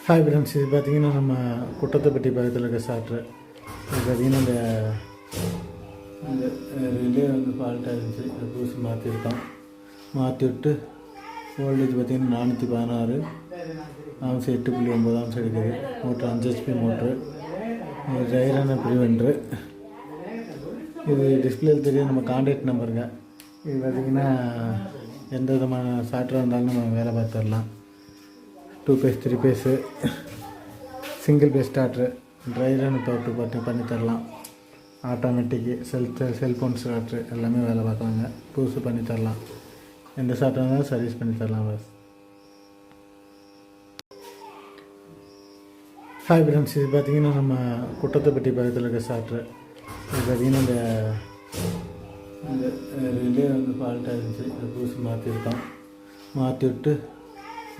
Hi friends, இது பார்த்திங்கன்னா நம்ம குட்டத்தைப்பட்டி பக்கத்தில் இருக்க சாட்ரு. இது பார்த்திங்கன்னா இந்த ரிலே ஃபால்ட்டாக இருந்துச்சு. இந்த புதுசு மாற்றி விட்டு வோல்டேஜ் பார்த்திங்கன்னா 416 ஆம்ஸ் 8.9 ஆம்ஸ் எடுக்குது. Motor 5 HP motor. ட்ரைரான ப்ரிவென்ட்ரு. இது டிஸ்பிளேயில் தெரியும் நம்ம கான்டாக்ட் நம்பருங்க. இது பார்த்திங்கன்னா எந்த விதமான சாஃப்ட்வேர் இருந்தாலும் நம்ம வேலை பார்த்துடலாம். 2 phase 3 phase single phase starter ட்ரைரான பவர் பண்ணி தரலாம். ஆட்டோமேட்டிக்கு செல்ஃபோன் ஸ்டார்ட்ரு எல்லாமே வேலை பார்க்கலாங்க. புதுசு பண்ணி தரலாம். எந்த சாஃப்ட்வேர் இருந்தாலும் சர்வீஸ் பண்ணி தரலாம். பஸ் ஹாய் ஃப்ரெண்ட்ஸ், இது பார்த்திங்கன்னா நம்ம குட்டத்தைப்பட்டி பக்கத்தில் இருக்க சாட்ரு. இது பார்த்திங்கன்னா இந்த ரிலே ஃபால்ட்டாக இருந்துச்சு. இந்த புதுசு மாற்றி விட்டு